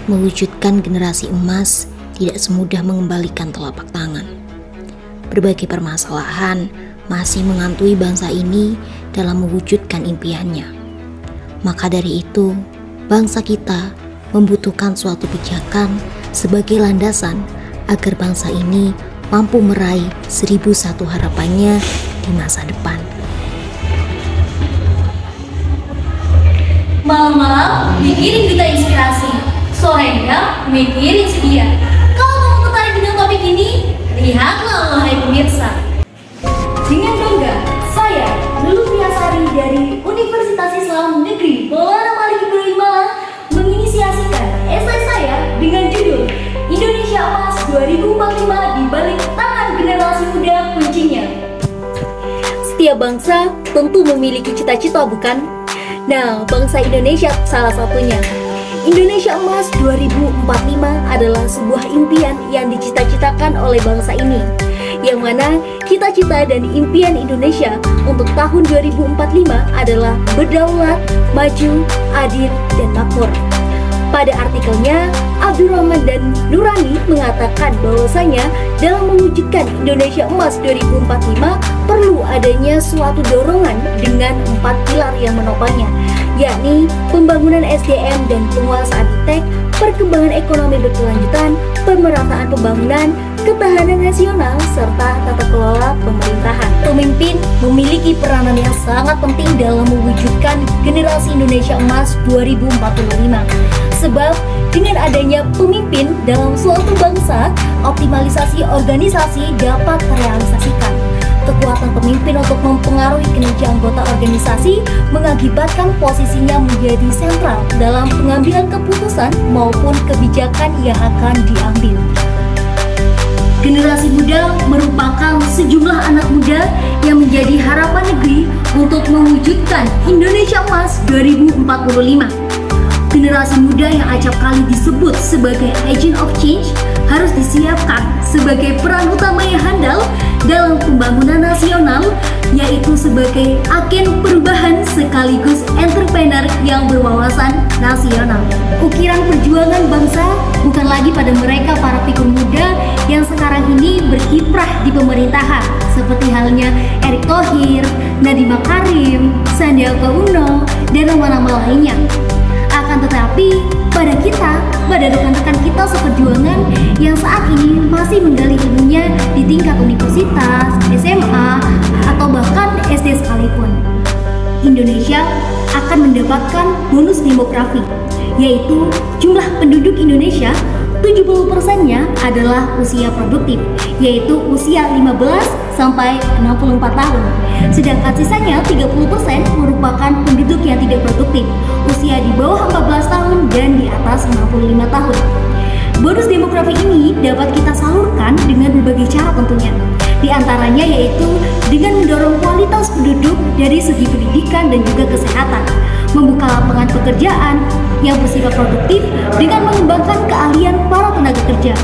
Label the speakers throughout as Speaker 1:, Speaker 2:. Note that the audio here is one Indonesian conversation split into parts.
Speaker 1: Mewujudkan generasi emas tidak semudah mengembalikan telapak tangan. Berbagai permasalahan masih menghantui bangsa ini dalam mewujudkan impiannya. Maka dari itu, bangsa kita membutuhkan suatu pijakan sebagai landasan agar bangsa ini mampu meraih 1001 harapannya di masa depan.
Speaker 2: Malam-malam mikirin berita inspirasi, sorenya mikirin sedia. Kalau kamu tertarik dengan topik ini, lihatlah wahai pemirsa. Dengan bangga, saya Lulu Piasari dari Universitas Islam Negeri Maulana Malik Ibrahim Malang menginisiasikan esai saya dengan judul Indonesia Emas 2045 di balik tangan generasi muda kuncinya. Setiap bangsa tentu memiliki cita-cita, bukan? Nah, bangsa Indonesia salah satunya. Indonesia Emas 2045 adalah sebuah impian yang dicita-citakan oleh bangsa ini, yang mana cita-cita dan impian Indonesia untuk tahun 2045 adalah berdaulat, maju, adil, dan makmur. Pada artikelnya, Abdurrahman dan Nurani mengatakan bahwasanya dalam mewujudkan Indonesia Emas 2045 perlu adanya suatu dorongan dengan 4 pilar yang menopangnya, yakni pembangunan SDM dan penguasaan iptek, perkembangan ekonomi berkelanjutan, pemerataan pembangunan, ketahanan nasional, serta tata kelola pemerintahan. Pemimpin memiliki peranan yang sangat penting dalam mewujudkan generasi Indonesia Emas 2045. Sebab dengan adanya pemimpin dalam suatu bangsa, optimalisasi organisasi dapat terrealisasikan. Kekuatan pemimpin untuk mempengaruhi kinerja anggota organisasi mengakibatkan posisinya menjadi sentral dalam pengambilan keputusan maupun kebijakan yang akan diambil. Generasi muda merupakan sejumlah anak muda yang menjadi harapan negeri untuk mewujudkan Indonesia Emas 2045. Generasi muda yang acap kali disebut sebagai agent of change harus disiapkan sebagai peran utama yang handal dalam pembangunan nasional, yaitu sebagai agen perubahan sekaligus entrepreneur yang berwawasan nasional. Ukiran perjuangan bangsa bukan lagi pada mereka para figur muda yang sekarang ini berkiprah di pemerintahan, seperti halnya Erick Thohir, Nadiem Makarim, Sandiaga Uno, dan nama-nama lainnya. Akan tetapi pada kita, pada rekan-rekan kita seperjuangan yang saat ini masih menggali ilmunya di tingkat universitas, SMA, atau bahkan SD sekalipun, Indonesia akan mendapatkan bonus demografi, yaitu jumlah penduduk Indonesia 70%-nya adalah usia produktif, yaitu usia 15 sampai 64 tahun. Sedangkan sisanya 30% merupakan penduduk yang tidak produktif, usia di bawah 14 tahun dan di atas 65 tahun. Bonus demografi ini dapat kita salurkan dengan berbagai cara tentunya. Di antaranya yaitu dengan mendorong kualitas penduduk dari segi pendidikan dan juga kesehatan, membuka lapangan pekerjaan yang bersifat produktif dengan mengembangkan keahlian para tenaga kerja,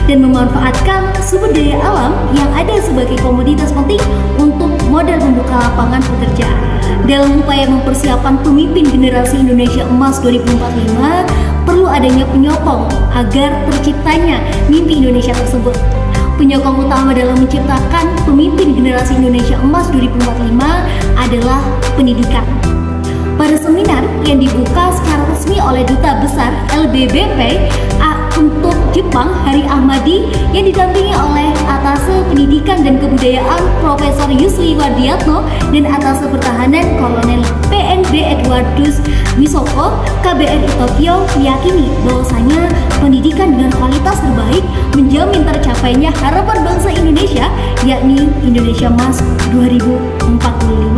Speaker 2: dan memanfaatkan sumber daya alam yang ada sebagai komoditas penting untuk modal membuka lapangan pekerjaan. Dalam upaya mempersiapkan pemimpin generasi Indonesia Emas 2045, perlu adanya penyokong agar terciptanya mimpi Indonesia tersebut. Penyokong utama dalam menciptakan pemimpin generasi Indonesia Emas 2045 adalah pendidikan. Pada seminar yang dibuka secara resmi oleh Duta Besar LBBP untuk Jepang, Hari Ahmadi, yang didampingi oleh Atase Pendidikan dan Kebudayaan Profesor Yusli Wardiatno dan Atase Pertahanan Kolonel PNB Edwardus Wisoko, KBRI Tokyo meyakini bahwasanya pendidikan dengan kualitas terbaik menjamin tercapainya harapan bangsa Indonesia, yakni Indonesia Emas 2045.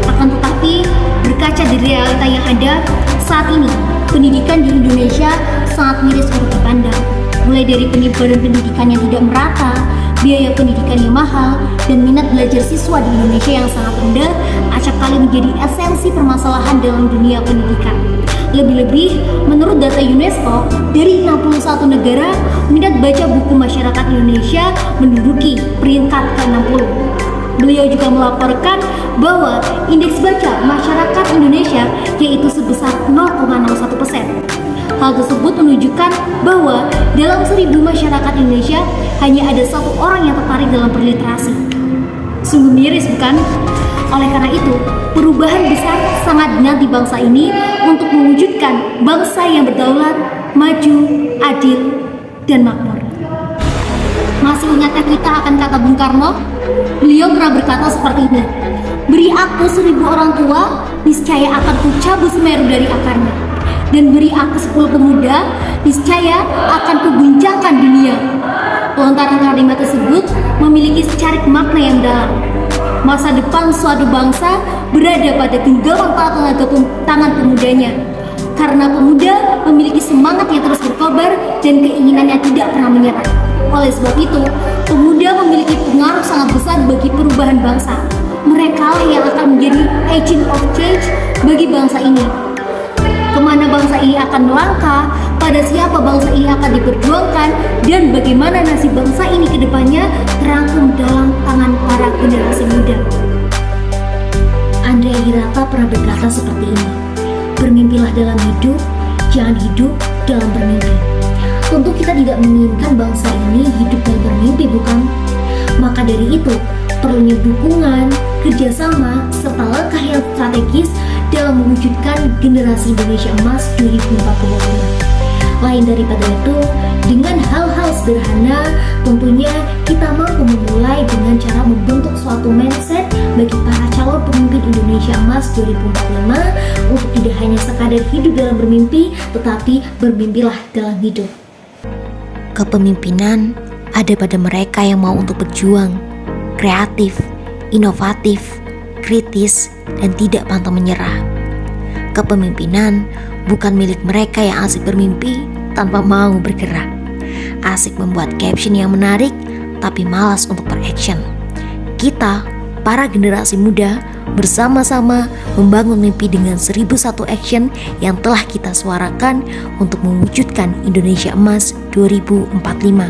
Speaker 2: Akan tetapi, berkaca dari realita yang ada saat ini, pendidikan di Indonesia sangat miris untuk dipandang. Mulai dari penyebaran pendidikan yang tidak merata, biaya pendidikan yang mahal, dan minat belajar siswa di Indonesia yang sangat rendah acap kali menjadi esensi permasalahan dalam dunia pendidikan. Lebih-lebih, menurut data UNESCO, dari 61 negara, minat baca buku masyarakat Indonesia menduduki peringkat ke-60. Beliau juga melaporkan bahwa indeks baca masyarakat Indonesia yaitu sebesar 0,01%. Hal tersebut menunjukkan bahwa dalam 1000 masyarakat Indonesia hanya ada 1 orang yang tertarik dalam berliterasi. Sungguh miris, bukan? Oleh karena itu, perubahan besar sangat dinanti bangsa ini untuk mewujudkan bangsa yang berdaulat, maju, adil, dan makmur. Masih ingatkah kita akan kata Bung Karno? Beliau pernah berkata seperti ini, "Beri aku 1000 orang tua, niscaya akan kucabut Semeru dari akarnya. Dan beri aku 10 pemuda, niscaya akan kuguncangkan dunia." Lontaran kalimat tersebut memiliki secarik makna yang dalam. Masa depan suatu bangsa berada pada genggaman para tenaga tangan pemudanya. Karena pemuda memiliki semangat yang terus berkobar dan keinginan yang tidak pernah menyerah. Oleh sebab itu, pemuda memiliki pengaruh sangat besar bagi perubahan bangsa. Mereka lah yang akan menjadi agent of change bagi bangsa ini. Kemana bangsa ini akan melangkah, pada siapa bangsa ini akan diperjuangkan, dan bagaimana nasib bangsa ini ke depannya terangkum dalam tangan para generasi muda. Andrea Hirata pernah berkata seperti ini, "Bermimpilah dalam hidup, jangan hidup dalam bermimpi." Tentu kita tidak menginginkan bangsa ini hidup dan bermimpi, bukan? Maka dari itu, perlunya dukungan, kerjasama, serta langkah yang strategis dalam mewujudkan generasi Indonesia Emas 2045. Lain daripada itu, dengan hal-hal sederhana, tentunya kita mampu memulai dengan cara membentuk suatu mindset bagi para calon pemimpin Indonesia Emas 2045 untuk tidak hanya sekadar hidup dalam bermimpi, tetapi bermimpilah dalam hidup.
Speaker 1: Kepemimpinan ada pada mereka yang mau untuk berjuang, kreatif, inovatif, kritis, dan tidak pantang menyerah. Kepemimpinan bukan milik mereka yang asik bermimpi tanpa mau bergerak, asik membuat caption yang menarik tapi malas untuk beraction. Kita, para generasi muda, bersama-sama membangun mimpi dengan 1001 action yang telah kita suarakan untuk mewujudkan Indonesia Emas 2045.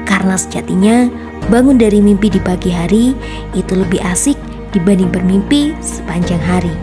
Speaker 1: Karena sejatinya bangun dari mimpi di pagi hari itu lebih asik dibanding bermimpi sepanjang hari.